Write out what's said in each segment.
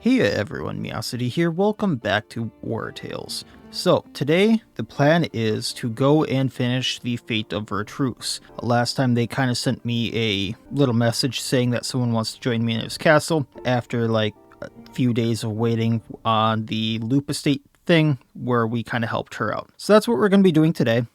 Hey everyone, Miacidae here, welcome back to Wartales. So, today, the plan is to go and finish the Fate of Vertruce. Last time they kind of sent me a little message saying that someone wants to join me in his castle after like a few days of waiting on the loop estate thing where we kind of helped her out. So that's what we're going to be doing today.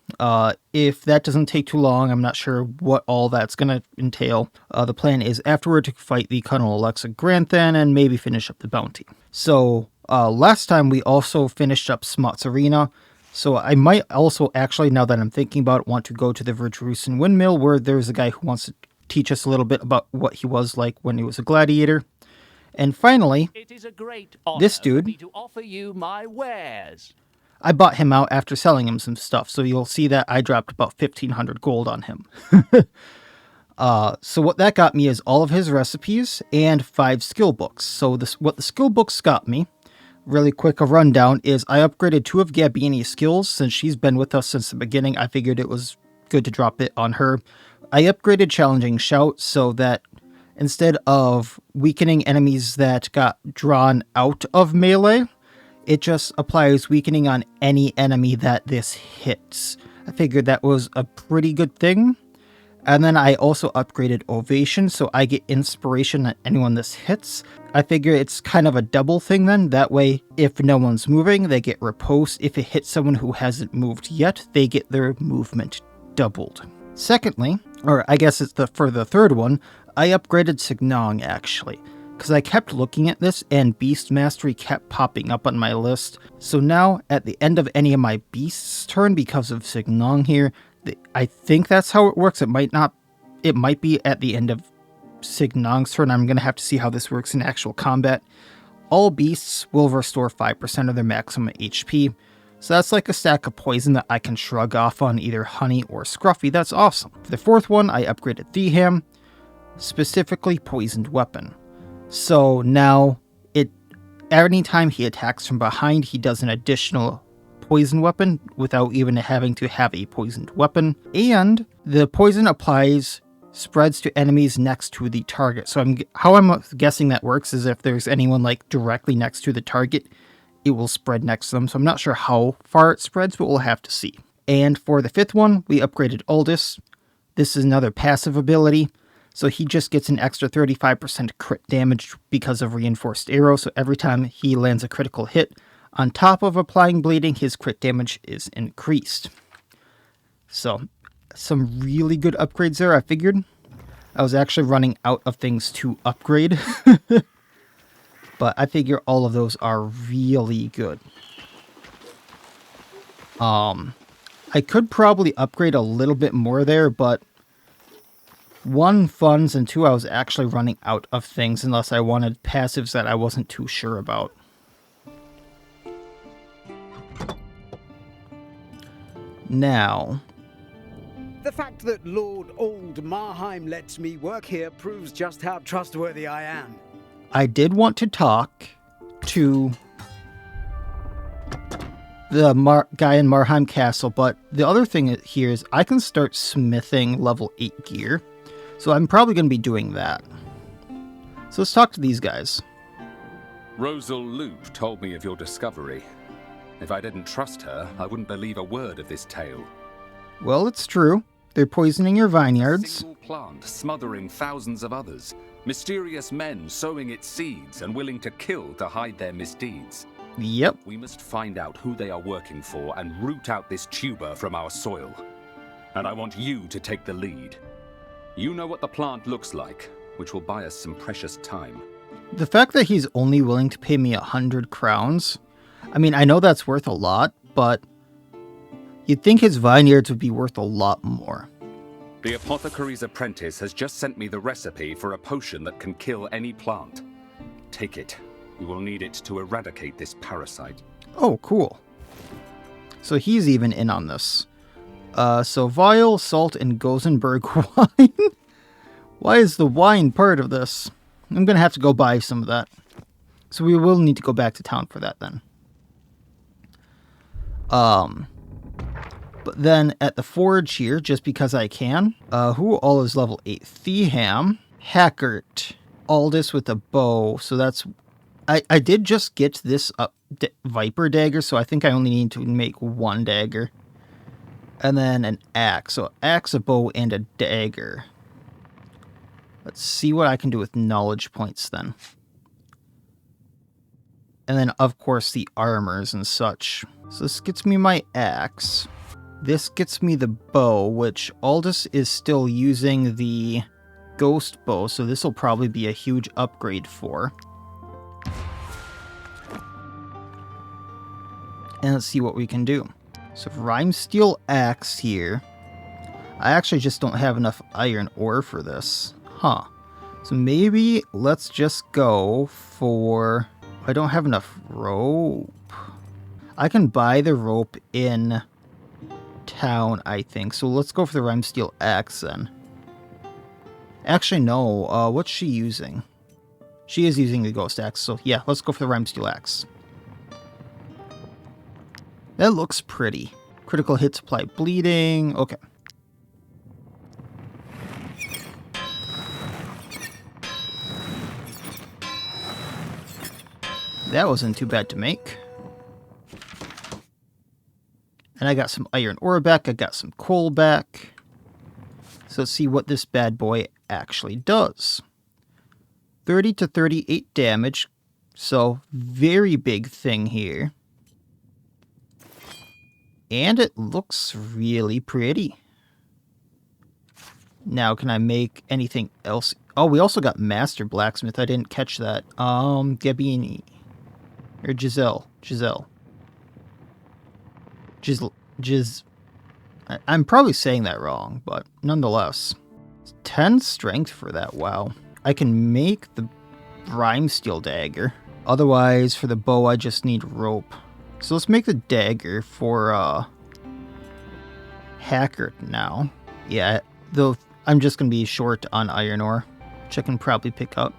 If that doesn't take too long, I'm not sure what all that's going to entail. The plan is afterward to fight the Colonel Alexa Granthan and maybe finish up the bounty. So last time we also finished up Smots Arena. So I might also actually, now that I'm thinking about it, want to go to the Vertrucian Windmill where there's a guy who wants to teach us a little bit about what he was like when he was a gladiator. And finally, it is a great honor this dude, for me to offer you my wares. I bought him out after selling him some stuff, so you'll see that I dropped about 1,500 gold on him. So what that got me is all of his recipes and 5 skill books. So what the skill books got me, really quick a rundown, is I upgraded 2 of Gabini's skills. Since she's been with us since the beginning, I figured it was good to drop it on her. I upgraded Challenging Shout so that instead of weakening enemies that got drawn out of melee, it just applies weakening on any enemy that this hits. I figured that was a pretty good thing. And then I also upgraded Ovation, so I get inspiration on anyone this hits. I figure it's kind of a double thing then. That way, if no one's moving, they get riposte. If it hits someone who hasn't moved yet, they get their movement doubled. Secondly, or I guess it's for the third one, I upgraded Signong actually, because I kept looking at this and Beast Mastery kept popping up on my list. So now at the end of any of my beasts' turn, because of Signong here, I think that's how it works. It might be at the end of Signong's turn. I'm going to have to see how this works in actual combat. All beasts will restore 5% of their maximum HP. So that's like a stack of poison that I can shrug off on either Honey or Scruffy. That's awesome. For the fourth one, I upgraded Theham, specifically Poisoned Weapon. So now, anytime he attacks from behind, he does an additional poison weapon without even having to have a poisoned weapon. And the poison spreads to enemies next to the target. So how I'm guessing that works is if there's anyone like directly next to the target, it will spread next to them. So I'm not sure how far it spreads, but we'll have to see. And for the fifth one, we upgraded Aldous. This is another passive ability. So he just gets an extra 35% crit damage because of Reinforced Arrow. So every time he lands a critical hit, on top of applying bleeding, his crit damage is increased. So some really good upgrades there, I figured. I was actually running out of things to upgrade. But I figure all of those are really good. I could probably upgrade a little bit more there, but 1, funds, and 2, I was actually running out of things unless I wanted passives that I wasn't too sure about. Now, the fact that Lord Old Marheim lets me work here proves just how trustworthy I am. I did want to talk to the guy in Marheim Castle, but the other thing here is I can start smithing level 8 gear. So I'm probably going to be doing that. So let's talk to these guys. Rosal Loop told me of your discovery. If I didn't trust her, I wouldn't believe a word of this tale. Well, it's true. They're poisoning your vineyards. A single plant smothering thousands of others. Mysterious men sowing its seeds and willing to kill to hide their misdeeds. Yep. We must find out who they are working for and root out this tuber from our soil. And I want you to take the lead. You know what the plant looks like, which will buy us some precious time. The fact that he's only willing to pay me 100 crowns, I mean, I know that's worth a lot, but you'd think his vineyards would be worth a lot more. The apothecary's apprentice has just sent me the recipe for a potion that can kill any plant. Take it. We will need it to eradicate this parasite. Oh, cool. So he's even in on this. So vial, salt, and Gozenberg wine. Why is the wine part of this? I'm going to have to go buy some of that. So we will need to go back to town for that then. But then at the forge here, just because I can, who all is level 8? Theham, Hackert, Aldous with a bow. So that's, I did just get this Viper dagger, so I think I only need to make one dagger. And then an axe. So axe, a bow, and a dagger. Let's see what I can do with knowledge points then. And then, of course, the armors and such. So this gets me my axe. This gets me the bow, which Aldous is still using the ghost bow, so this will probably be a huge upgrade for. And let's see what we can do. So Rime Steel Axe here. I actually just don't have enough iron ore for this. Huh. So maybe let's just go for... I don't have enough rope. I can buy the rope in town, I think. So let's go for the Rime Steel Axe then. Actually, no. What's she using? She is using the Ghost Axe. So yeah, let's go for the Rime Steel Axe. That looks pretty. Critical hits apply bleeding. Okay. That wasn't too bad to make. And I got some iron ore back. I got some coal back. So let's see what this bad boy actually does. 30 to 38 damage. So very big thing here. And it looks really pretty. Now, can I make anything else? Oh, we also got Master Blacksmith. I didn't catch that. Gabini. Or Giselle. I'm probably saying that wrong, but nonetheless. 10 strength for that, wow. I can make the Rime Steel Dagger. Otherwise, for the bow, I just need rope. So let's make the dagger for, Hacker now. Yeah, though I'm just going to be short on iron ore, which I can probably pick up.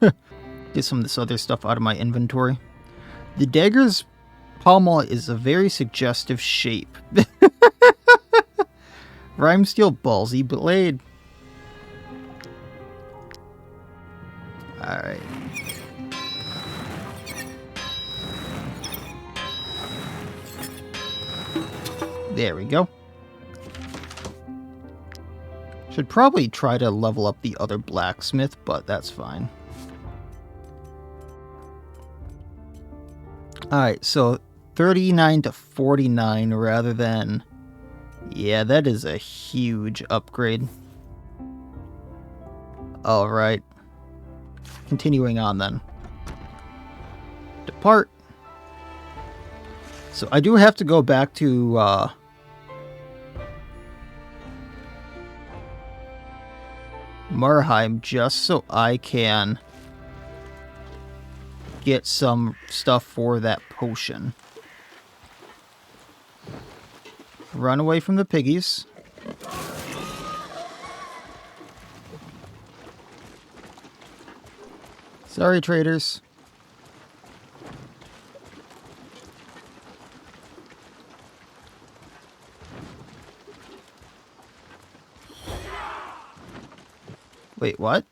Get some of this other stuff out of my inventory. The dagger's pommel is a very suggestive shape. Rime Steel Ballsy Blade. Alright. There we go. Should probably try to level up the other blacksmith, but that's fine. Alright, so 39 to 49 rather than... Yeah, that is a huge upgrade. Alright. Continuing on then. Depart. So I do have to go back to, Marheim just so I can get some stuff for that potion. Run away from the piggies. Sorry, traders. Wait, what?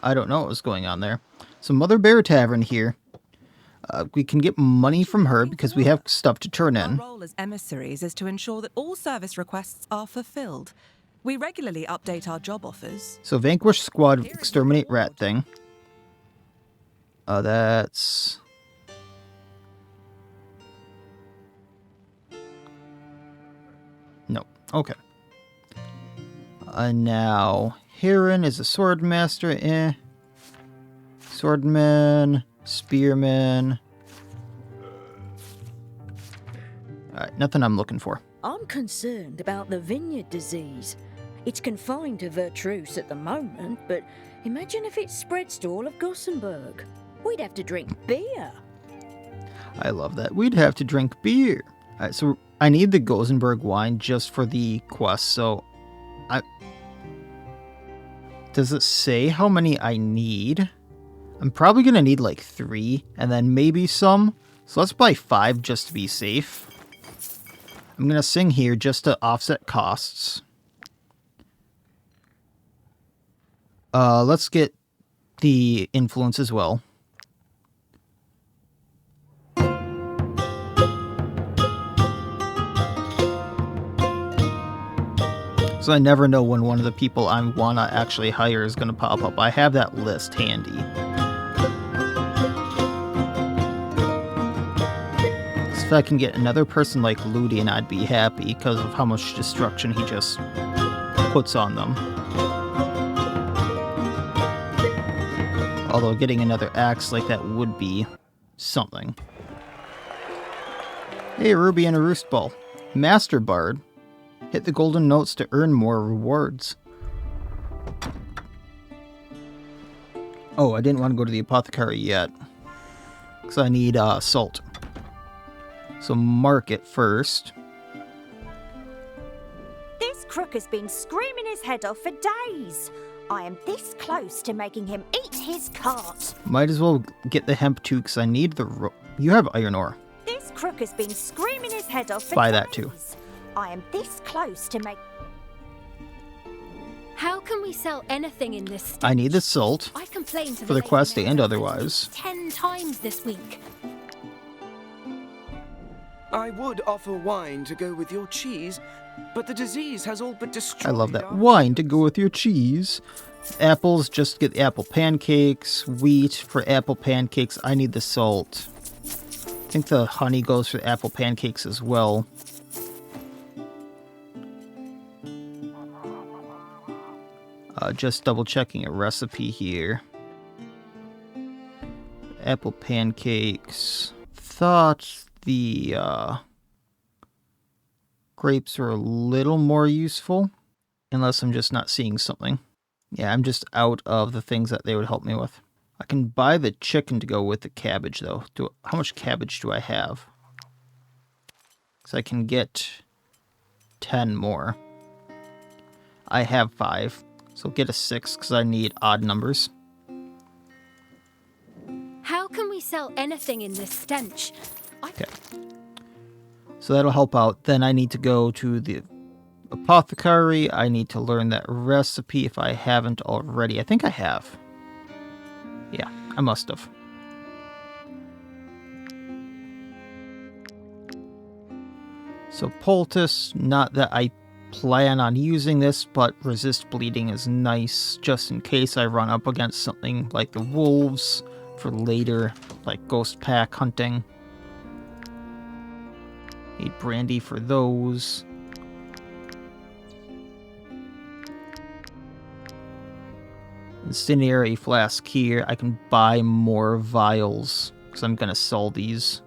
I don't know what was going on there. So Mother Bear Tavern here. We can get money from her because we have stuff to turn in. Our role as emissaries is to ensure that all service requests are fulfilled. We regularly update our job offers. So Vanquish Squad, Exterminate Rat thing. That's... No. Okay. Now, Heron is a swordmaster. Swordman, spearman. Alright, nothing I'm looking for. I'm concerned about the vineyard disease. It's confined to Vertruse at the moment, but imagine if it spreads to all of Gothenburg. We'd have to drink beer. I love that. We'd have to drink beer. Alright, so I need the Gothenburg wine just for the quest, so does it say how many I need? I'm probably going to need like 3, and then maybe some. So let's buy 5 just to be safe. I'm going to sing here just to offset costs. Let's get the influence as well. So I never know when one of the people I want to actually hire is going to pop up. I have that list handy. So if I can get another person like Ludian, I'd be happy because of how much destruction he just puts on them. Although getting another axe like that would be something. Hey, Ruby and a Roost Ball. Master Bard. Hit the golden notes to earn more rewards. Oh, I didn't want to go to the apothecary yet. Because I need salt. So mark it first. This crook has been screaming his head off for days. I am this close to making him eat his cart. Might as well get the hemp too, because I need the You have iron ore. This crook has been screaming his head off for Buy days. that too. I am this close to make... How can we sell anything in this state? I need the salt I complained to for the lady quest mayor and otherwise. 10 times this week. I would offer wine to go with your cheese, but the disease has all but destroyed... I love that. Wine to go with your cheese. Apples, just get the apple pancakes. Wheat for apple pancakes. I need the salt. I think the honey goes for apple pancakes as well. Just double checking a recipe here. Apple pancakes. Thought the grapes are a little more useful. Unless I'm just not seeing something. Yeah, I'm just out of the things that they would help me with. I can buy the chicken to go with the cabbage, though. How much cabbage do I have? Because I can get 10 more. I have 5. So get a 6, because I need odd numbers. How can we sell anything in this stench? Okay. So that'll help out. Then I need to go to the apothecary. I need to learn that recipe if I haven't already. I think I have. Yeah, I must have. So poultice, not that I plan on using this, but resist bleeding is nice just in case I run up against something like the wolves for later, like ghost pack hunting. Need brandy for those. Incendiary flask here. I can buy more vials because I'm gonna sell these.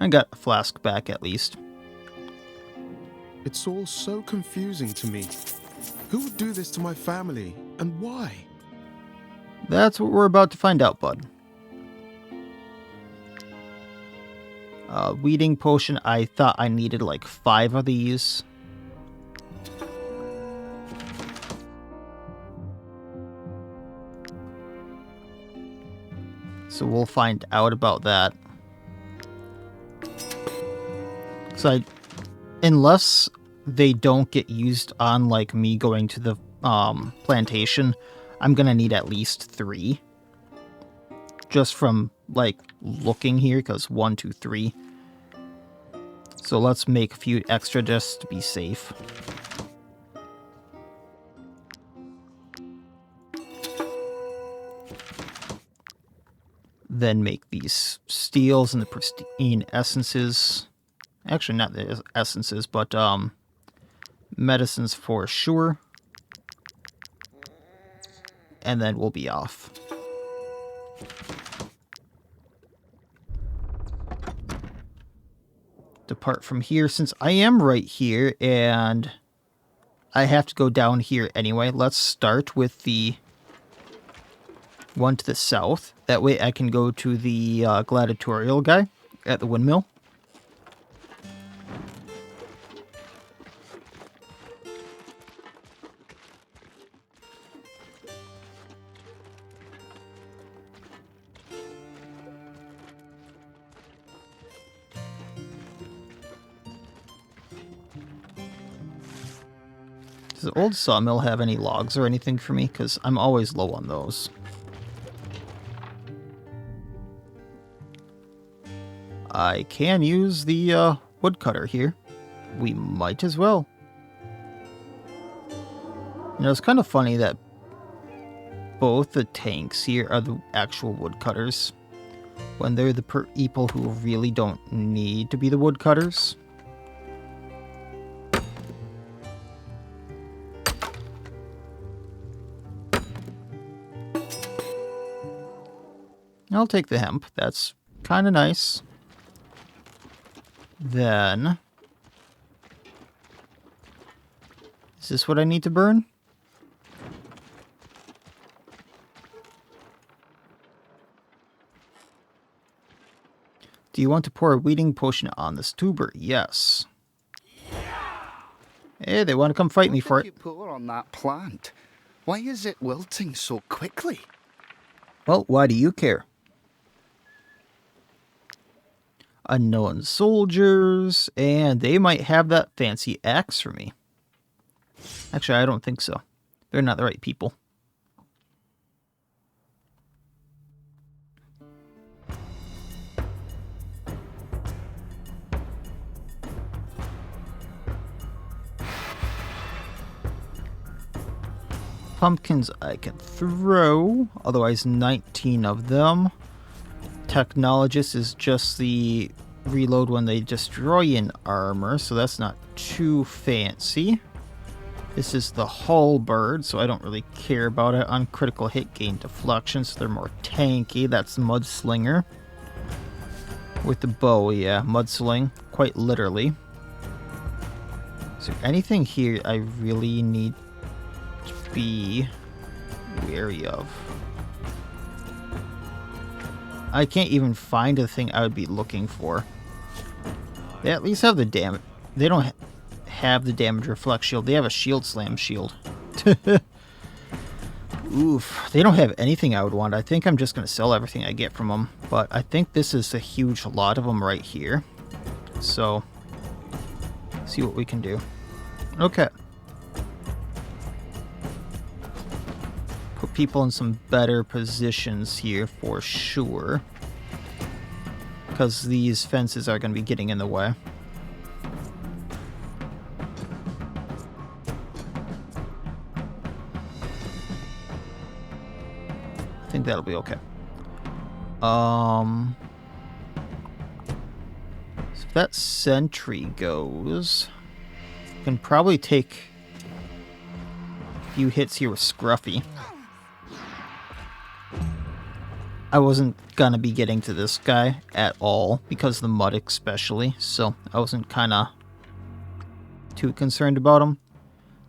I got a flask back at least. It's all so confusing to me. Who would do this to my family, and why? That's what we're about to find out, bud. Weeding potion, I thought I needed like 5 of these. So we'll find out about that. So unless they don't get used on like me going to the plantation, I'm gonna need at least 3. Just from like looking here, because 1, 2, 3. So let's make a few extra just to be safe. Then make these steels and the pristine essences. Actually, not the essences, but medicines for sure. And then we'll be off. Depart from here, since I am right here, and I have to go down here anyway. Let's start with the one to the south. That way I can go to the gladiatorial guy at the windmill. Does the old sawmill have any logs or anything for me? Because I'm always low on those. I can use the woodcutter here. We might as well. You know, it's kind of funny that both the tanks here are the actual woodcutters, when they're the people who really don't need to be the woodcutters. I'll take the hemp. That's kind of nice. Then... is this what I need to burn? Do you want to pour a weeding potion on this tuber? Yes. Hey, they want to come fight me for it. What did you pour on that plant? Why is it wilting so quickly? Well, why do you care? Unknown soldiers, and they might have that fancy axe for me. Actually, I don't think so. They're not the right people. Pumpkins I can throw, otherwise 19 of them. Technologist is just the reload when they destroy an armor, so that's not too fancy. This is the halberd, so I don't really care about it. On critical hit gain deflection, so they're more tanky. That's mudslinger. With the bow, yeah, mudsling, quite literally. Is there anything here I really need to be wary of? I can't even find a thing I would be looking for. They at least have the damage. They don't have the damage reflect shield. They have a shield slam shield. Oof. They don't have anything I would want. I think I'm just going to sell everything I get from them. But I think this is a huge lot of them right here. So, see what we can do. Okay. Put people in some better positions here for sure. Because these fences are going to be getting in the way. I think that'll be okay. So if that sentry goes, I can probably take a few hits here with Scruffy. I wasn't gonna be getting to this guy at all, because of the mud especially, so I wasn't kinda too concerned about him.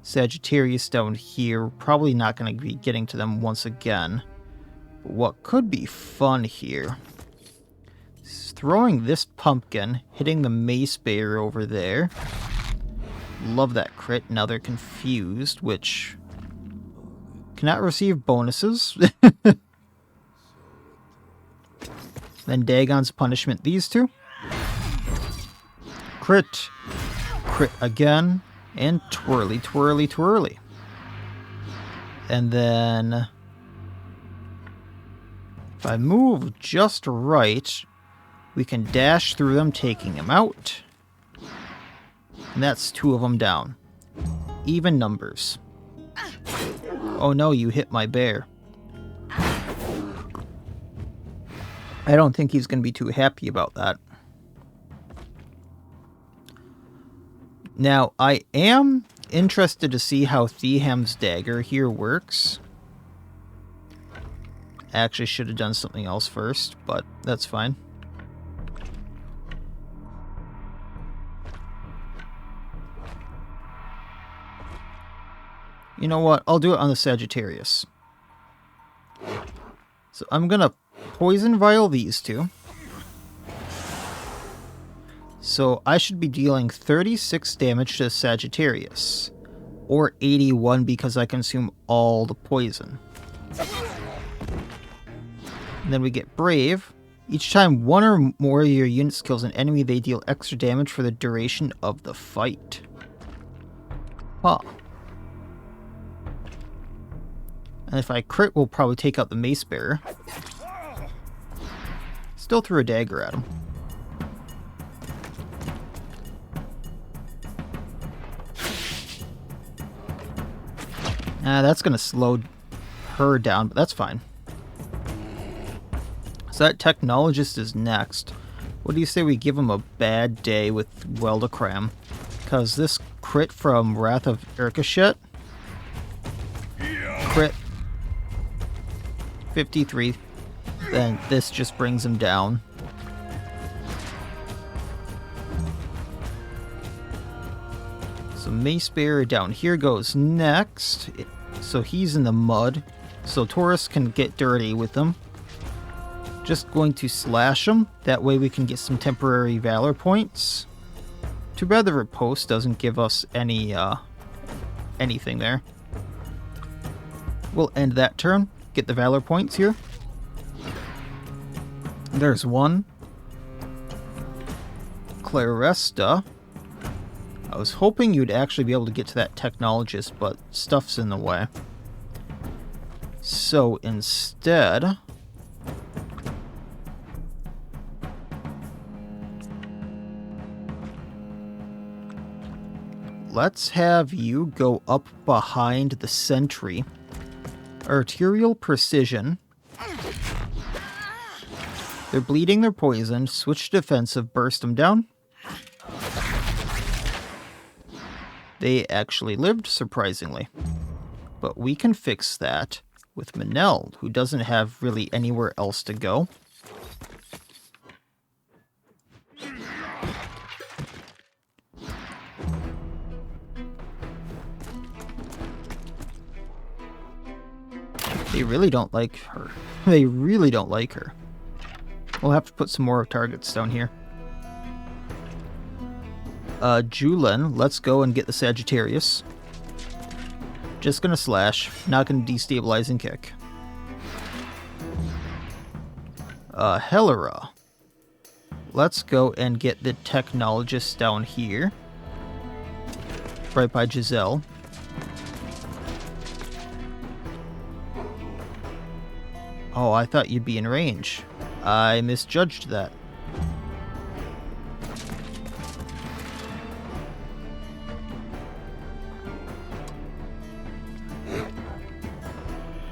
Sagittarius down here, probably not gonna be getting to them once again. But what could be fun here is throwing this pumpkin, hitting the mace bearer over there. Love that crit. Now they're confused, which cannot receive bonuses. Then Dagon's punishment, these two. Crit. Crit again. And twirly, twirly, twirly. And then if I move just right, we can dash through them, taking them out. And that's 2 of them down. Even numbers. Oh no, you hit my bear. I don't think he's going to be too happy about that. Now, I am interested to see how Theham's dagger here works. Actually, should have done something else first, but that's fine. You know what? I'll do it on the Sagittarius. So I'm going to poison vial these 2. So I should be dealing 36 damage to Sagittarius. Or 81 because I consume all the poison. And then we get Brave. Each time one or more of your units kills an enemy, they deal extra damage for the duration of the fight. Huh. And if I crit, we'll probably take out the mace bearer. Still threw a dagger at him. That's going to slow her down, but that's fine. So that technologist is next. What do you say we give him a bad day with Weldacram? Because this crit from Wrath of Irkashet. Crit 53. Then this just brings him down. So Mace Bearer down here goes next. So he's in the mud. So Taurus can get dirty with him. Just going to slash him. That way we can get some temporary valor points. Too bad the riposte doesn't give us any anything there. We'll end that turn. Get the valor points here. There's one. Claresta. I was hoping you'd actually be able to get to that technologist, but stuff's in the way. So instead, let's have you go up behind the sentry. Arterial precision. They're bleeding, they're poisoned. Switch to defensive, burst them down. They actually lived, surprisingly. But we can fix that with Manel, who doesn't have really anywhere else to go. They really don't like her. They really don't like her. We'll have to put some more targets down here. Julian, let's go and get the Sagittarius. Just gonna slash, not gonna destabilize and kick. Helera. Let's go and get the Technologist down here. Right by Giselle. Oh, I thought you'd be in range. I misjudged that.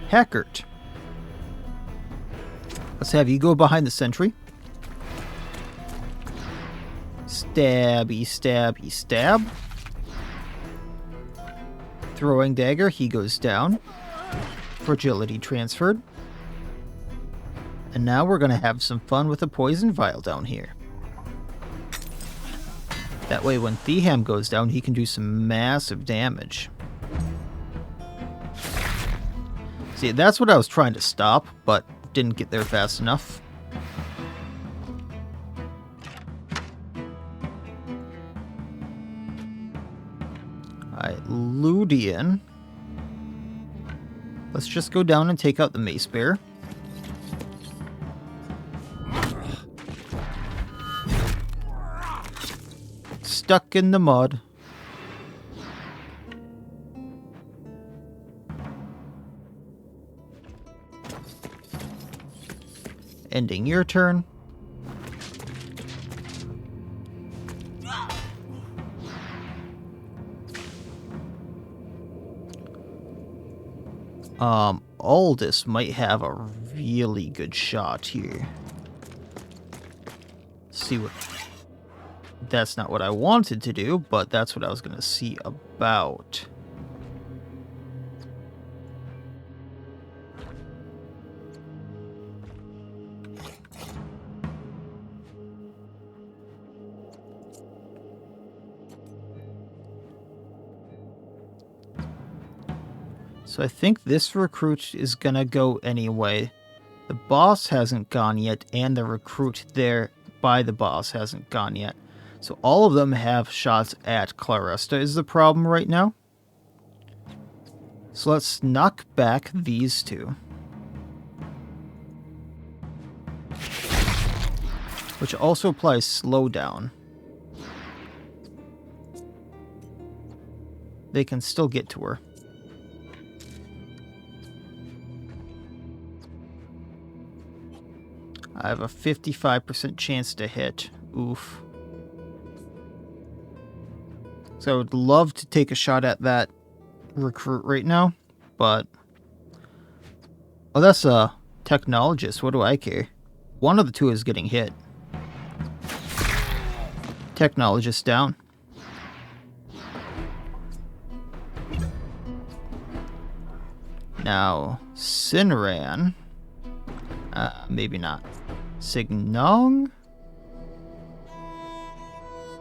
Hackert. Let's have you go behind the sentry. Stabby, stabby, stab. Throwing dagger, he goes down. Fragility transferred. And now we're going to have some fun with a poison vial down here. That way when Theham goes down, he can do some massive damage. See, that's what I was trying to stop, but didn't get there fast enough. Alright, Ludian. Let's just go down and take out the Mace Bearer. Stuck in the mud. Ending your turn. Aldous might have a really good shot here. Let's see what... That's not what I wanted to do, but that's what I was going to see about. So I think this recruit is going to go anyway. The boss hasn't gone yet, and the recruit there by the boss hasn't gone yet. So all of them have shots at Claresta is the problem right now. So let's knock back these two. Which also applies slowdown. They can still get to her. I have a 55% chance to hit. Oof. So I would love to take a shot at that recruit right now, but... Oh, that's a technologist. What do I care? One of the two is getting hit. Technologist down. Now, Sinran. Maybe not. Signong?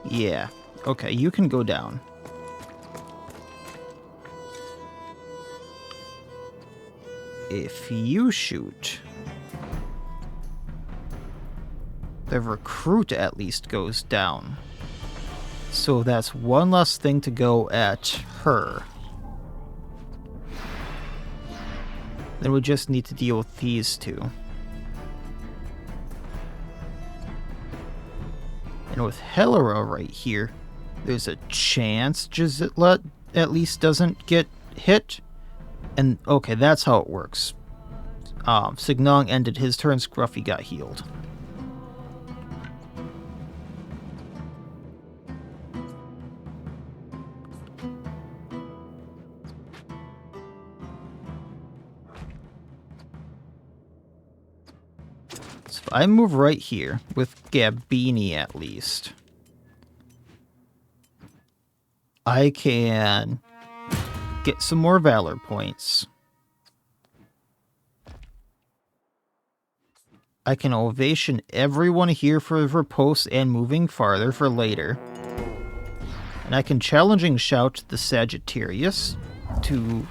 Yeah. Okay, you can go down. If you shoot, the recruit at least goes down. So that's one less thing to go at her. Then we just need to deal with these two. And with Helera right here, there's a chance Gislet at least doesn't get hit. And okay, that's how it works. Signong ended his turn, Scruffy got healed. So if I move right here, with Gabini at least, I can get some more Valor points. I can ovation everyone here for riposte and moving farther for later. And I can challenging shout the Sagittarius to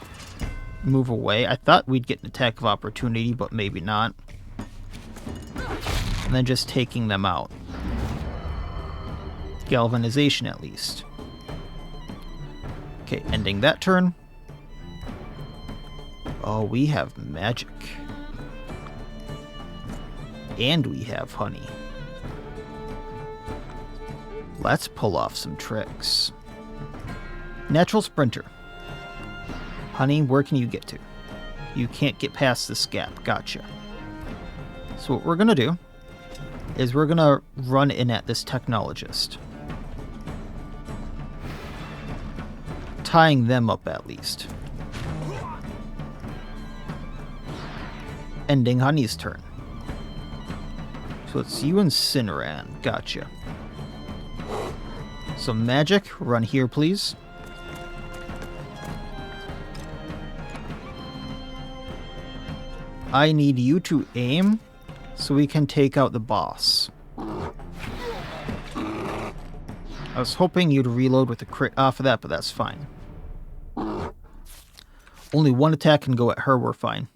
move away. I thought we'd get an attack of opportunity, but maybe not. And then just taking them out. Galvanization at least. Okay, ending that turn. Oh, we have magic. And we have honey. Let's pull off some tricks. Natural Sprinter. Honey, where can you get to? You can't get past this gap. Gotcha. So what we're going to do is we're going to run in at this technologist. Tying them up at least. Ending Honey's turn. So it's you and Cineran. Gotcha. So magic, run here please. I need you to aim so we can take out the boss. I was hoping you'd reload with a crit off of that, but that's fine. Only one attack can go at her, we're fine.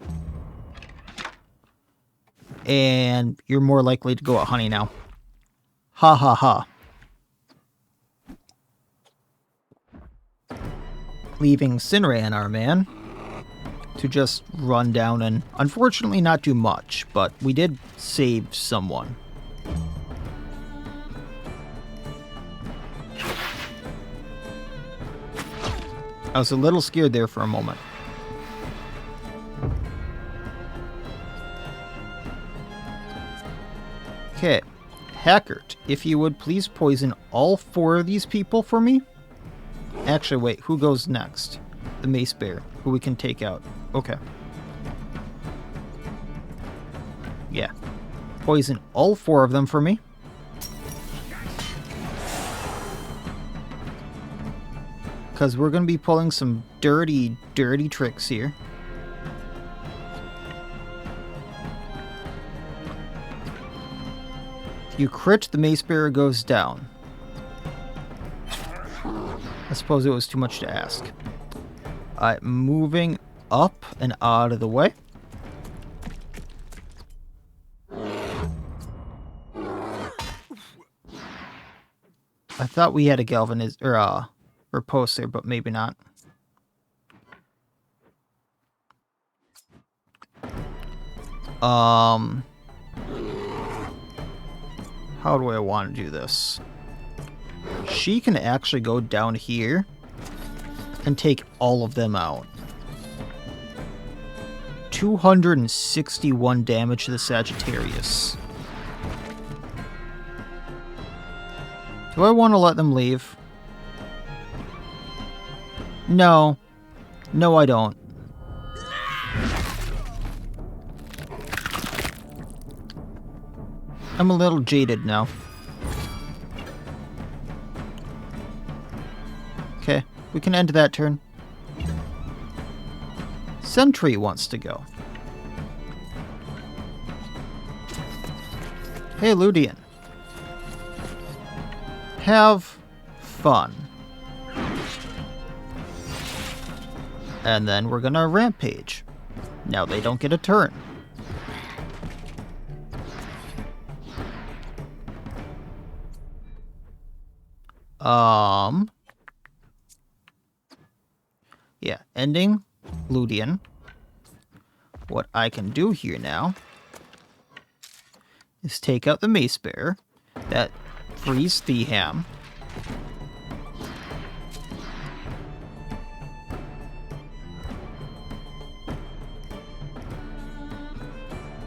And you're more likely to go at Honey now. Ha ha ha. Leaving Cineran, our man, to just run down and unfortunately not do much, but we did save someone. I was a little scared there for a moment. Okay, Hackert, if you would please poison all 4 of these people for me. Actually, wait, who goes next? The Mace Bear, who we can take out. Okay. Yeah. Poison all 4 of them for me. Because we're going to be pulling some dirty, dirty tricks here. You crit, the Mace Bearer goes down. I suppose it was too much to ask. Alright, moving up and out of the way. I thought we had a riposte there, but maybe not. How do I want to do this? She can actually go down here and take all of them out. 261 damage to the Sagittarius. Do I want to let them leave? No. No, I don't. I'm a little jaded now. Okay, we can end that turn. Sentry wants to go. Hey, Ludian. Have fun. And then we're gonna rampage. Now they don't get a turn. Yeah, ending Ludian. What I can do here now is take out the Mace Bearer. That frees Theham.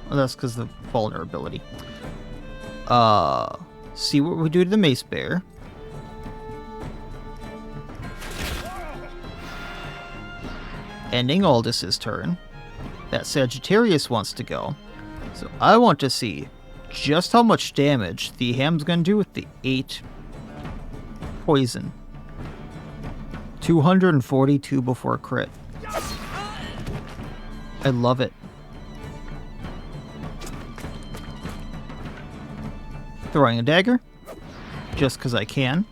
Well, that's because of the vulnerability. See what we do to the Mace Bearer. Ending Aldous' turn. That Sagittarius wants to go. So I want to see just how much damage Theham's going to do with the 8 poison. 242 before crit. I love it. Throwing a dagger. Just because I can.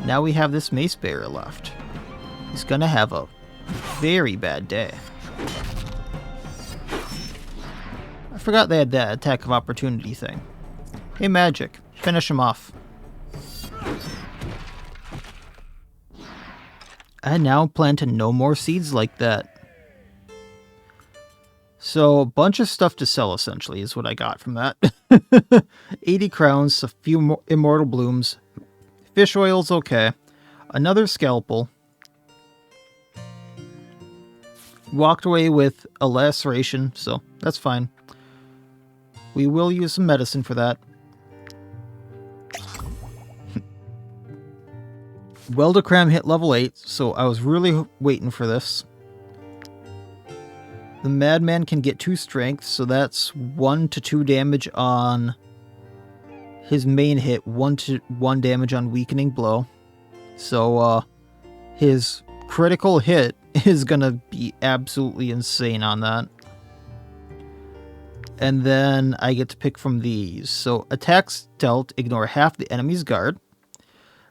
Now we have this Mace Bearer left. He's gonna have a very bad day. I forgot they had that attack of opportunity thing. Hey, Magic, finish him off. I now plan to no more seeds like that. So, a bunch of stuff to sell, essentially, is what I got from that. 80 crowns, a few more immortal blooms. Fish oil's okay. Another scalpel. Walked away with a laceration, so that's fine. We will use some medicine for that. Weldacram hit level 8, so I was really waiting for this. The Madman can get 2 strength, so that's 1 to 2 damage on his main hit, 1 to 1 damage on weakening blow. So his critical hit is gonna be absolutely insane on that. And then I get to pick from these. So attacks dealt ignore half the enemy's guard.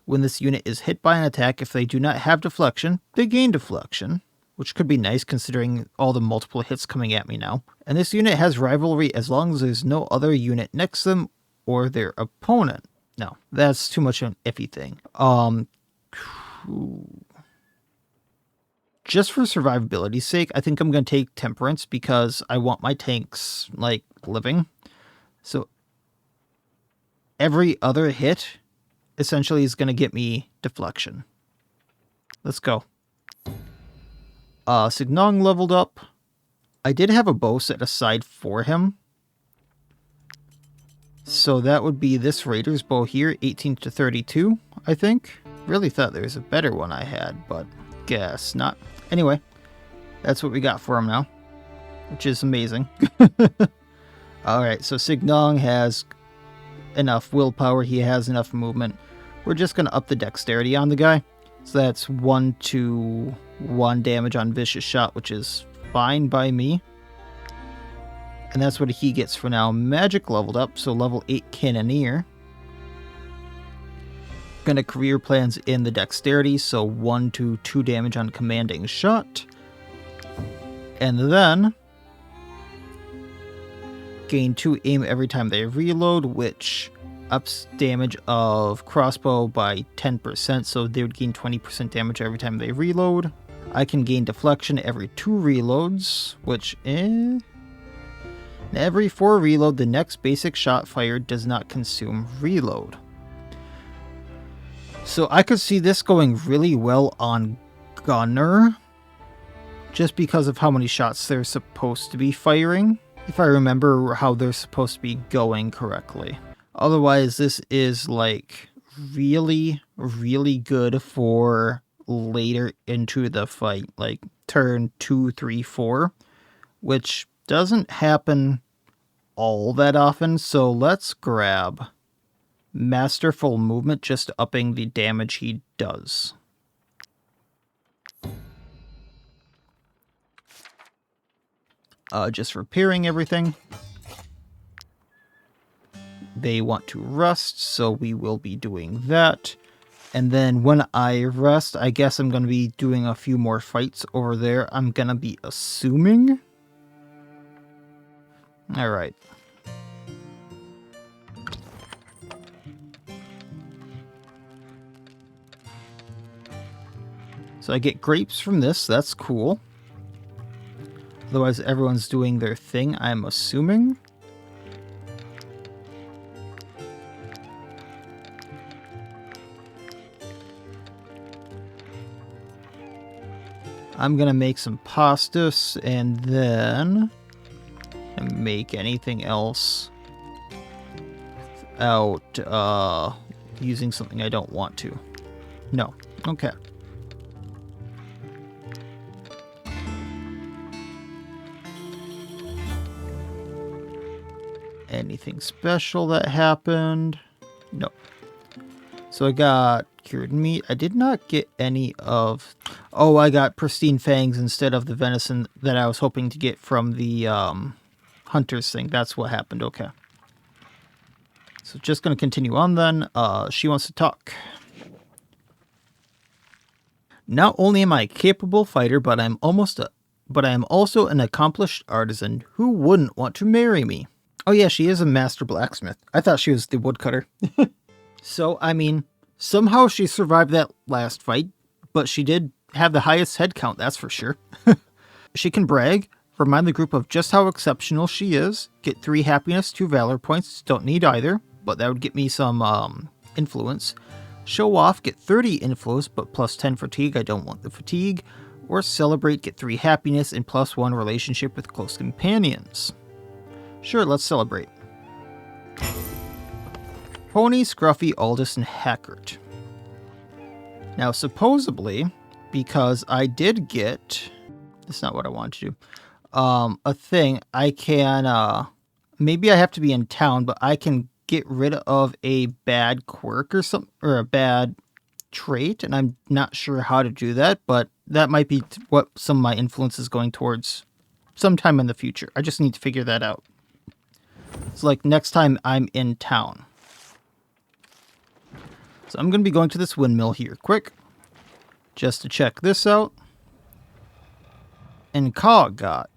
When this unit is hit by an attack, if they do not have deflection, they gain deflection, which could be nice considering all the multiple hits coming at me now. And this unit has rivalry as long as there's no other unit next to them or their opponent. No, that's too much of an iffy thing. Just for survivability's sake, I think I'm going to take Temperance because I want my tanks, like, living. So every other hit essentially is going to get me deflection. Let's go. Signong leveled up. I did have a bow set aside for him. So that would be this Raider's bow here, 18 to 32, I think. Really thought there was a better one I had, but guess not. Anyway, that's what we got for him now, which is amazing. Alright, so Signong has enough willpower, he has enough movement. We're just going to up the dexterity on the guy. So that's 1 to 1 damage on Vicious Shot, which is fine by me. And that's what he gets for now. Magic leveled up, so level 8 Cannoneer. Gonna career plans in the dexterity, so 1 to 2 damage on Commanding Shot. And then gain 2 aim every time they reload, which ups damage of crossbow by 10%, so they would gain 20% damage every time they reload. I can gain deflection every 2 reloads, which every 4 reload, the next basic shot fired does not consume reload. So I could see this going really well on Gunner, just because of how many shots they're supposed to be firing. If I remember how they're supposed to be going correctly. Otherwise, this is like really, really good for later into the fight, like turn 2, 3, 4, which doesn't happen all that often. So let's grab Masterful Movement, just upping the damage he does. Just repairing everything. They want to rest, so we will be doing that. And then when I rest, I guess I'm going to be doing a few more fights over there. I'm going to be assuming. Alright. So I get grapes from this. That's cool. Otherwise, everyone's doing their thing, I'm assuming. I'm gonna make some pastas and then make anything else without using something I don't want to. No. Okay. Anything special that happened? No. So I got cured meat. I did not get any of... Oh, I got pristine fangs instead of the venison that I was hoping to get from the hunter's thing. That's what happened. Okay. So just going to continue on then. She wants to talk. Not only am I a capable fighter, but I am also an accomplished artisan. Who wouldn't want to marry me? Oh yeah, she is a master blacksmith. I thought she was the woodcutter. So, I mean, somehow she survived that last fight, but she did have the highest head count, that's for sure. She can brag, remind the group of just how exceptional she is, get 3 happiness, 2 valor points, don't need either, but that would get me some influence. Show off, get 30 influence, but plus 10 fatigue, I don't want the fatigue. Or celebrate, get 3 happiness and plus 1 relationship with close companions. Sure, let's celebrate. Pony, Scruffy, Aldous, and Hackert. Now, supposedly, because I did get... That's not what I wanted to do. A thing, I can... maybe I have to be in town, but I can get rid of a bad quirk or something, or a bad trait, and I'm not sure how to do that, but that might be what some of my influence is going towards sometime in the future. I just need to figure that out. It's like next time I'm in town. So I'm going to be going to this windmill here quick, just to check this out. And Cog got.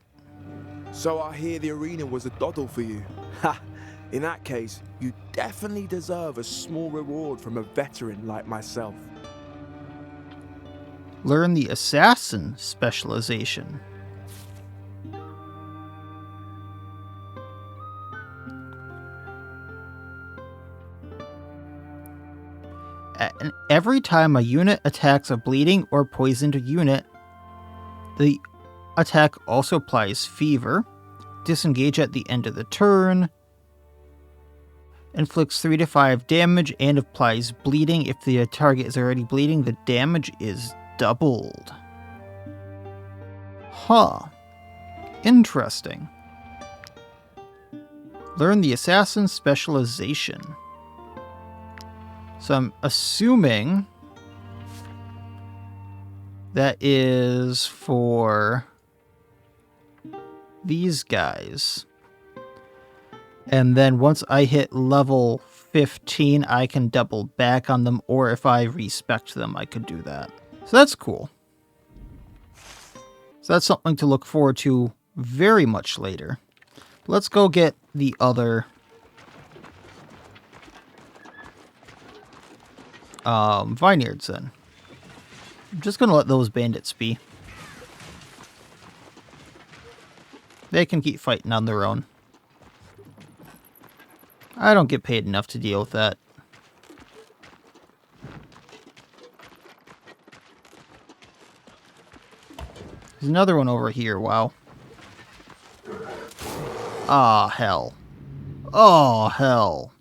So I hear the arena was a doddle for you. Ha! In that case, you definitely deserve a small reward from a veteran like myself. Learn the assassin specialization. And every time a unit attacks a bleeding or poisoned unit, the attack also applies fever, disengage at the end of the turn, inflicts 3 to 5 damage, and applies bleeding. If the target is already bleeding, the damage is doubled. Huh. Interesting. Learn the assassin specialization. So I'm assuming that is for these guys. And then once I hit level 15, I can double back on them, or if I respect them, I could do that. So that's cool. So that's something to look forward to very much later. Let's go get the other vineyards then. I'm just going to let those bandits be. They can keep fighting on their own. I don't get paid enough to deal with that. There's another one over here, wow. Ah, hell. Oh, hell.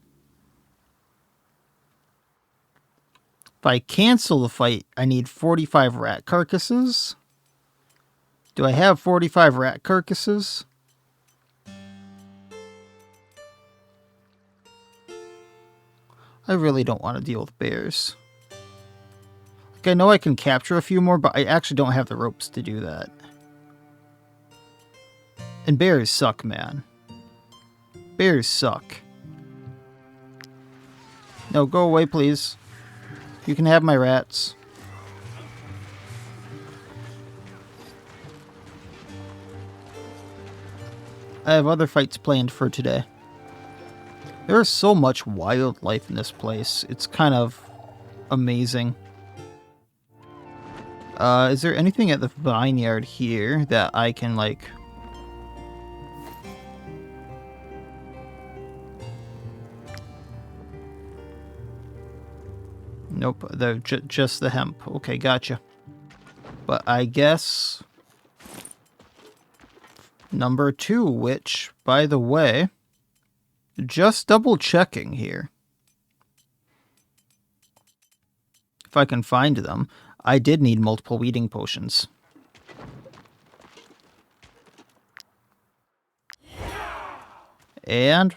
If I cancel the fight, I need 45 rat carcasses. Do I have 45 rat carcasses? I really don't want to deal with bears. Like, I know I can capture a few more, but I actually don't have the ropes to do that. And bears suck, man. Bears suck. No, go away, please. You can have my rats. I have other fights planned for today. There's so much wildlife in this place. It's kind of amazing. Is there anything at the vineyard here that I can, like... Nope, just the hemp. Okay, gotcha. But I guess... Number 2, which, by the way... Just double checking here. If I can find them, I did need multiple weeding potions. And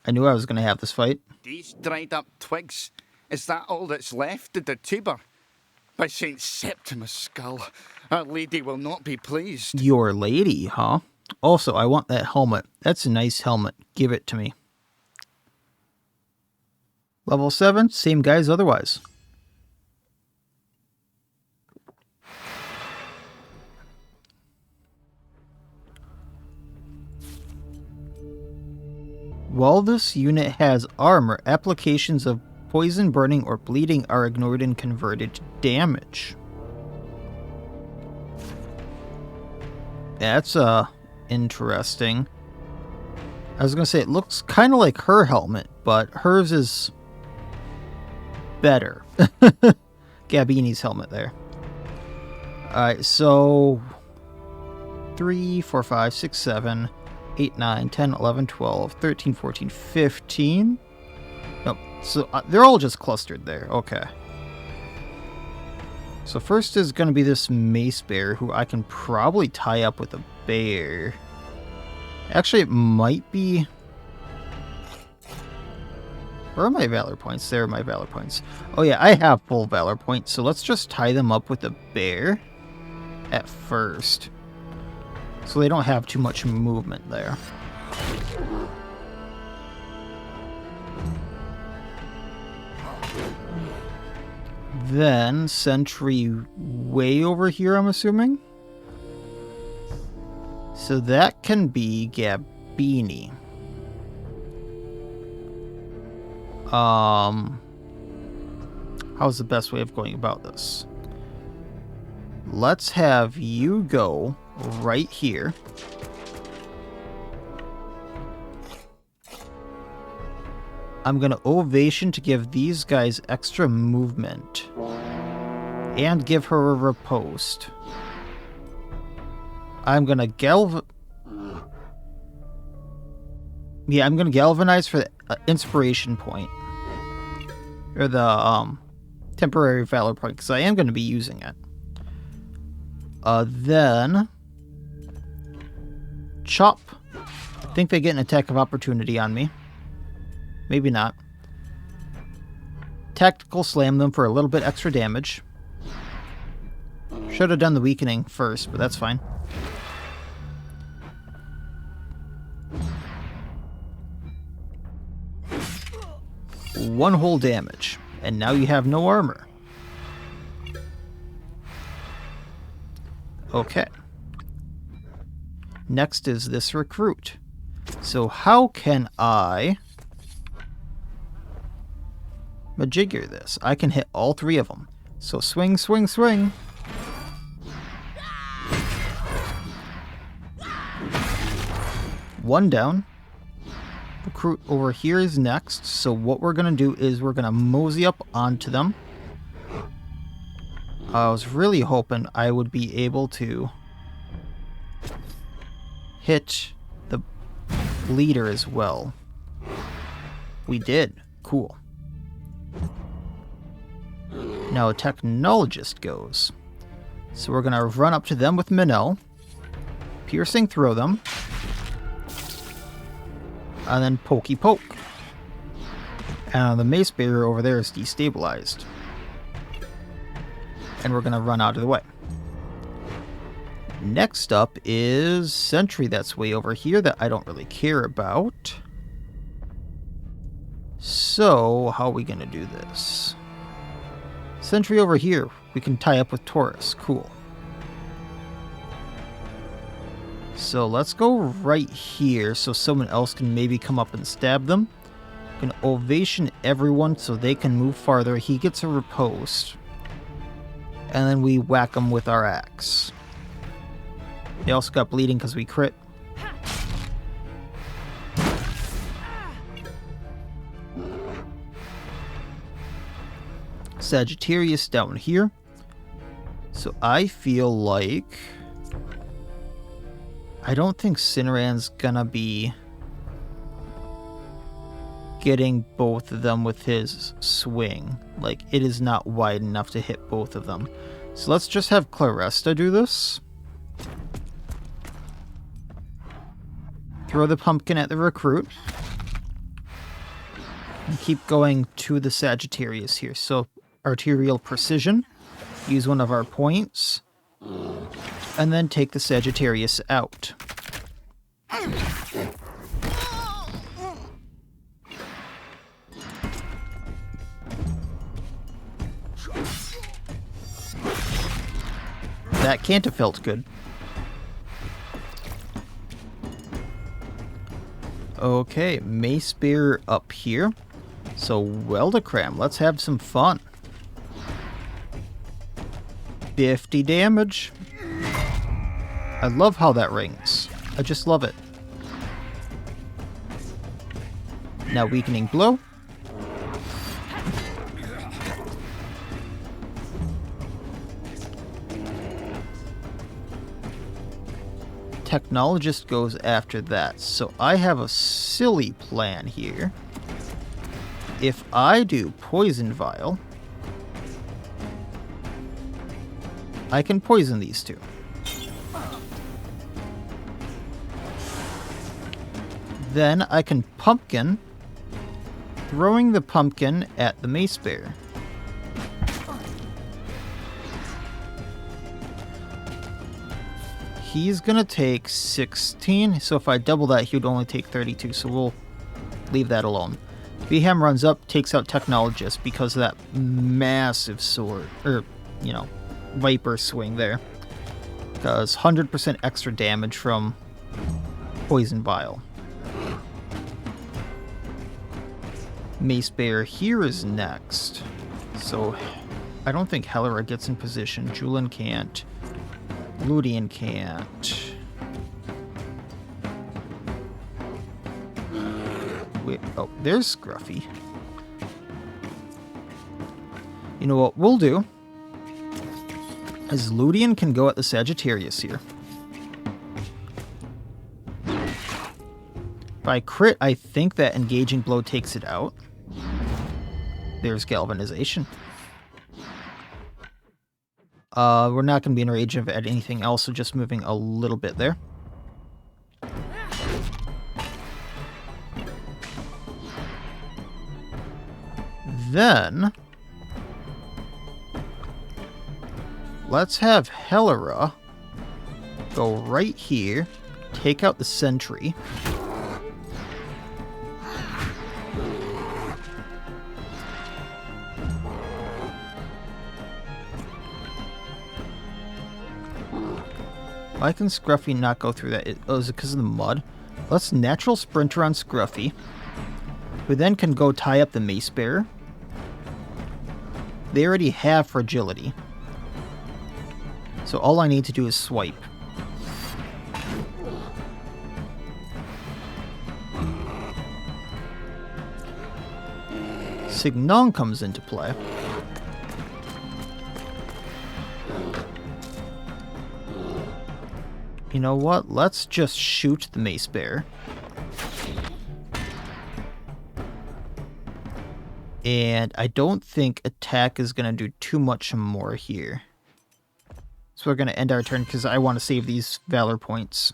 I knew I was going to have this fight. These dried up twigs, is that all that's left of the tuber? By St. Septimus' skull, our lady will not be pleased. Your lady, huh? Also, I want that helmet. That's a nice helmet. Give it to me. Level 7, same guys otherwise. While this unit has armor, applications of poison, burning, or bleeding are ignored and converted to damage. That's interesting. I was gonna say it looks kind of like her helmet, but hers is better. Gabini's helmet there. Alright, so 3, 4, 5, 6, 7, 8, 9, 10, 11, 12, 13, 14, 15. Nope. So they're all just clustered there. Okay. So first is going to be this mace bear, who I can probably tie up with a bear. Actually, it might be... Where are my valor points? There are my valor points. Oh yeah, I have full valor points, so let's just tie them up with a bear at first. So they don't have too much movement there. Then, sentry way over here, I'm assuming. So that can be Gabini. How's the best way of going about this? Let's have you go right here. I'm gonna ovation to give these guys extra movement. And give her a riposte. I'm gonna I'm gonna galvanize for the inspiration point. Or the temporary valor point, because I am gonna be using it. Then chop. I think they get an attack of opportunity on me. Maybe not. Tactical slam them for a little bit extra damage. Should have done the weakening first, but that's fine. One whole damage, and now you have no armor. Okay. Next is this recruit. So how can I majigger this? I can hit all 3 of them. So swing, swing, swing. One down. Recruit over here is next. So what we're going to do is we're going to mosey up onto them. I was really hoping I would be able to hit the leader as well. We did. Cool. Now a technologist goes. So we're going to run up to them with Minel. Piercing throw them. And then pokey poke. And the mace bearer over there is destabilized. And we're going to run out of the way. Next up is Sentry that's way over here that I don't really care about. So, how are we going to do this? Sentry over here. We can tie up with Taurus. Cool. So let's go right here so someone else can maybe come up and stab them. Can ovation everyone so they can move farther. He gets a riposte. And then we whack him with our axe. They also got bleeding because we crit. Sagittarius down here. So I feel like... I don't think Cineran's gonna be getting both of them with his swing. Like, it is not wide enough to hit both of them. So let's just have Claresta do this. Throw the pumpkin at the recruit. And keep going to the Sagittarius here. So, arterial precision. Use one of our points. And then take the Sagittarius out. That can't have felt good. Okay, Mace Bearer up here. So, Weldacram, let's have some fun. 50 damage. I love how that rings. I just love it. Now weakening blow. Technologist goes after that. So I have a silly plan here. If I do Poison Vial, I can poison these two. Then I can Pumpkin, throwing the pumpkin at the Mace Bearer. He's gonna take 16, so if I double that, he would only take 32, so we'll leave that alone. Behem runs up, takes out Technologist because of that massive sword, or, you know, Viper swing there. Does 100% extra damage from Poison Vial. Mace Bearer here is next. So, I don't think Helera gets in position. Julian can't. Ludian can't. Wait, oh, there's Scruffy. You know what we'll do? As Ludian can go at the Sagittarius here. By crit, I think that engaging blow takes it out. There's Galvanization. We're not going to be in range of anything else, so just moving a little bit there. Then, let's have Helera go right here, take out the Sentry. Why can Scruffy not go through that? Oh, is it because of the mud? Let's Natural Sprinter on Scruffy. We then can go tie up the Mace Bearer. They already have Fragility. So all I need to do is swipe. Signon comes into play. You know what? Let's just shoot the Mace Bearer. And I don't think attack is going to do too much more here. So we're going to end our turn because I want to save these valor points.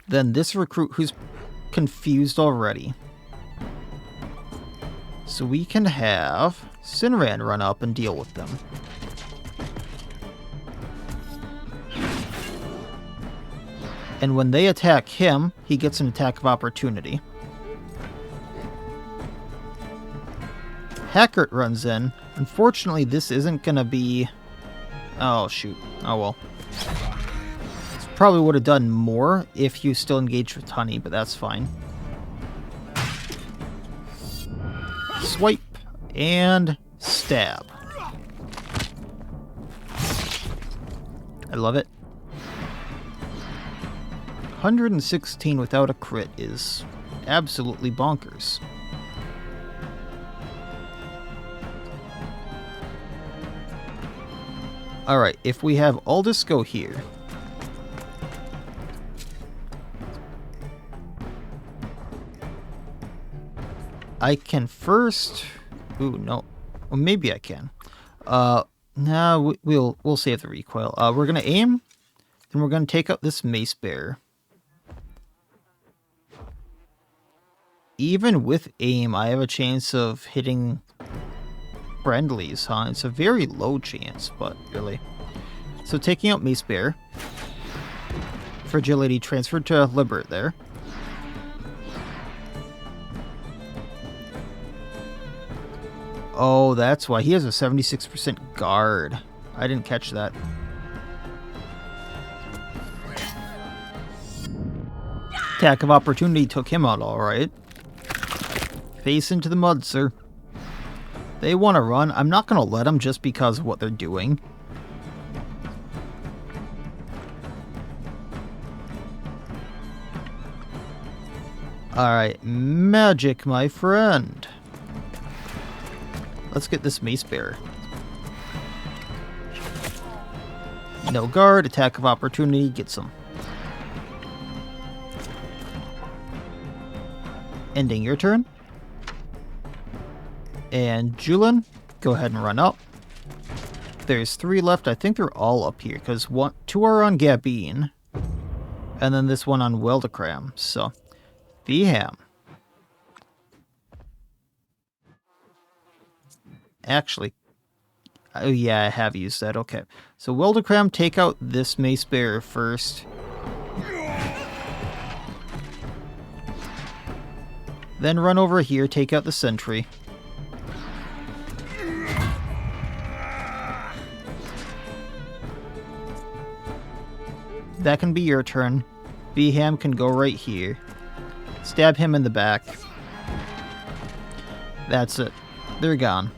Then this recruit who's confused already. So we can have Sinran run up and deal with them. And when they attack him, he gets an attack of opportunity. Hackert runs in. Unfortunately, this isn't going to be... Oh, shoot. Oh, well. This probably would have done more if you still engaged with Honey, but that's fine. Swipe and stab. I love it. 116 without a crit is absolutely bonkers. Alright, if we have Aldous go here. I can first... Ooh, no. Well, maybe I can. Nah, we'll save the recoil. We're gonna aim, then we're gonna take out this mace bearer. Even with aim, I have a chance of hitting friendlies, huh? It's a very low chance, but really. So taking out mace bearer. Fragility transferred to Liberate there. Oh, that's why. He has a 76% guard. I didn't catch that. Attack of opportunity took him out alright. Face into the mud, sir. They want to run. I'm not going to let them just because of what they're doing. Alright, magic, my friend. Let's get this mace bearer. No guard, attack of opportunity, gets him. Ending your turn. And Julian, go ahead and run up. There's 3 left. I think they're all up here because 2 are on Gabine. And then this one on Weldacram. So, Vham. Actually, oh yeah, I have used that. Okay. So Weldacram, take out this mace bearer first. Then run over here, take out the sentry. That can be your turn. Vham can go right here. Stab him in the back. That's it. They're gone.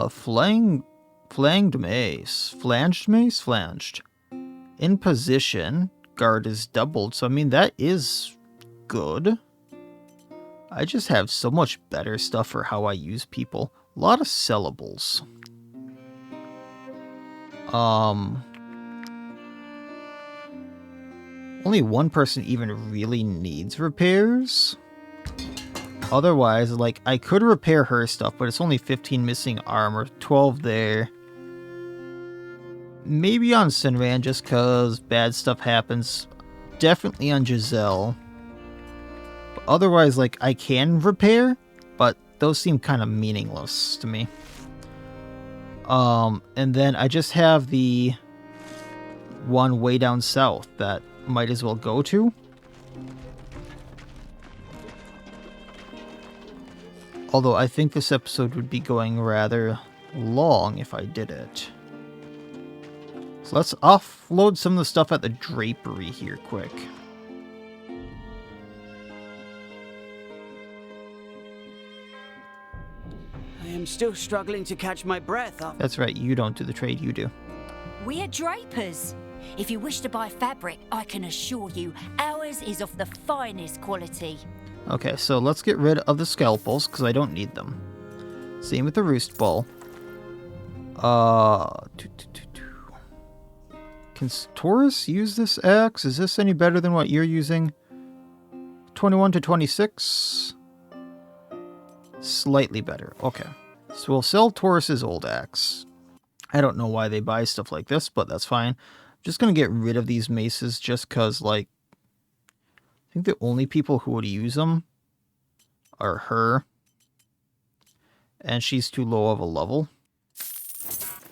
Flanged mace. Flanged mace? Flanged. In position. Guard is doubled, so I mean, that is good. I just have so much better stuff for how I use people. A lot of sellables. Only one person even really needs repairs. Otherwise, like, I could repair her stuff, but it's only 15 missing armor, 12 there. Maybe on Sinran, just because bad stuff happens. Definitely on Giselle. But otherwise, like, I can repair, but those seem kind of meaningless to me. And then I just have the one way down south that might as well go to. Although I think this episode would be going rather long if I did it. So let's offload some of the stuff at the drapery here quick. I am still struggling to catch my breath up. That's right, you don't do the trade, you do. We're drapers. If you wish to buy fabric, I can assure you ours is of the finest quality. Okay, so let's get rid of the scalpels, because I don't need them. Same with the roost ball. Can Taurus use this axe? Is this any better than what you're using? 21 to 26? Slightly better. Okay. So we'll sell Taurus's old axe. I don't know why they buy stuff like this, but that's fine. I'm just going to get rid of these maces just because, like, I think the only people who would use them are her. And she's too low of a level.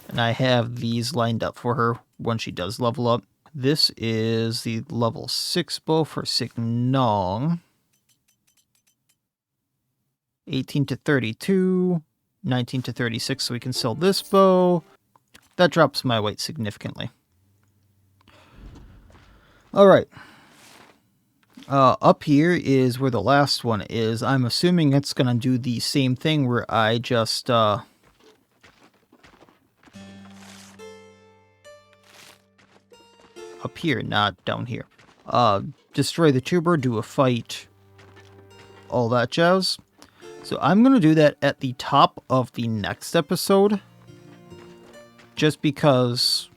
And I have these lined up for her when she does level up. This is the level 6 bow for Signong. 18 to 32. 19 to 36, so we can sell this bow. That drops my weight significantly. Alright. Up here is where the last one is. I'm assuming it's going to do the same thing where I just... up here, not down here. Destroy the tuber, do a fight, all that jazz. So I'm going to do that at the top of the next episode. Just because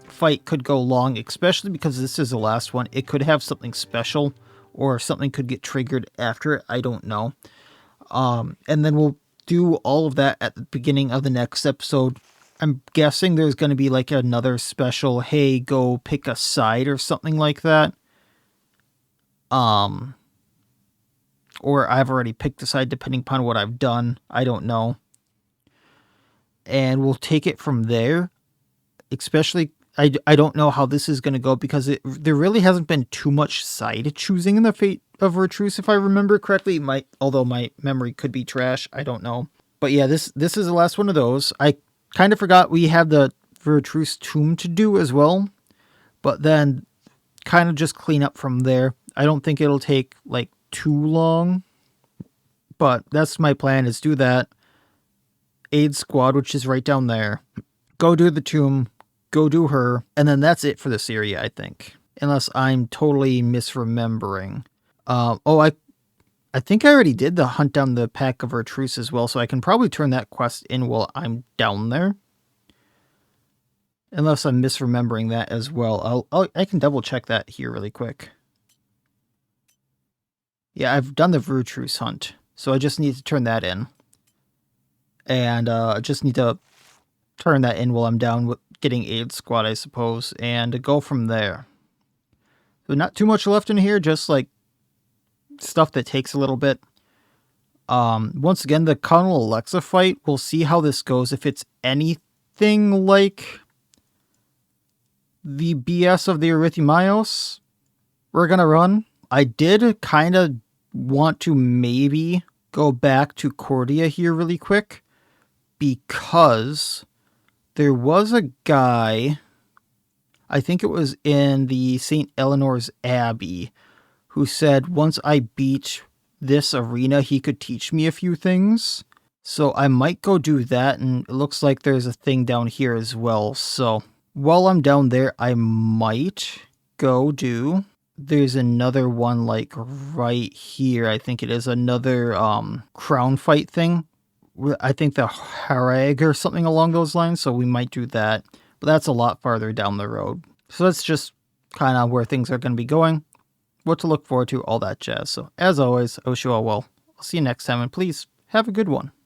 fight could go long, especially because this is the last one. It could have something special or something could get triggered after it. I don't know. And then we'll do all of that at the beginning of the next episode. I'm guessing there's going to be like another special, hey, go pick a side or something like that. Or I've already picked a side depending upon what I've done. I don't know. And we'll take it from there. Especially, I don't know how this is going to go because there really hasn't been too much side choosing in the Fate of Vertruce, if I remember correctly. Although my memory could be trash, I don't know. But yeah, this is the last one of those. I kind of forgot we had the Vertruce tomb to do as well. But then kind of just clean up from there. I don't think it'll take like too long. But that's my plan, is do that. Aid squad, which is right down there. Go do the tomb. Go do her. And then that's it for this area, I think. Unless I'm totally misremembering. I think I already did the hunt down the pack of Vertruce as well, so I can probably turn that quest in while I'm down there. Unless I'm misremembering that as well. I can double check that here really quick. Yeah, I've done the Vertruce hunt, so I just need to turn that in. And I just need to turn that in while I'm down with getting Aid Squad, I suppose, and go from there. So not too much left in here, just like stuff that takes a little bit. Once again, the Colonel Alexa fight, we'll see how this goes. If it's anything like the BS of the Erythimios we're going to run. I did kind of want to maybe go back to Cordia here really quick, because there was a guy, I think it was in the St. Eleanor's Abbey, who said once I beat this arena, he could teach me a few things. So I might go do that, and it looks like there's a thing down here as well. So while I'm down there, I might go do... There's another one like right here. I think it is another crown fight thing. I think the Harag or something along those lines. So we might do that. But that's a lot farther down the road. So that's just kind of where things are going to be going. What to look forward to, all that jazz. So as always, I wish you all well. I'll see you next time, and please have a good one.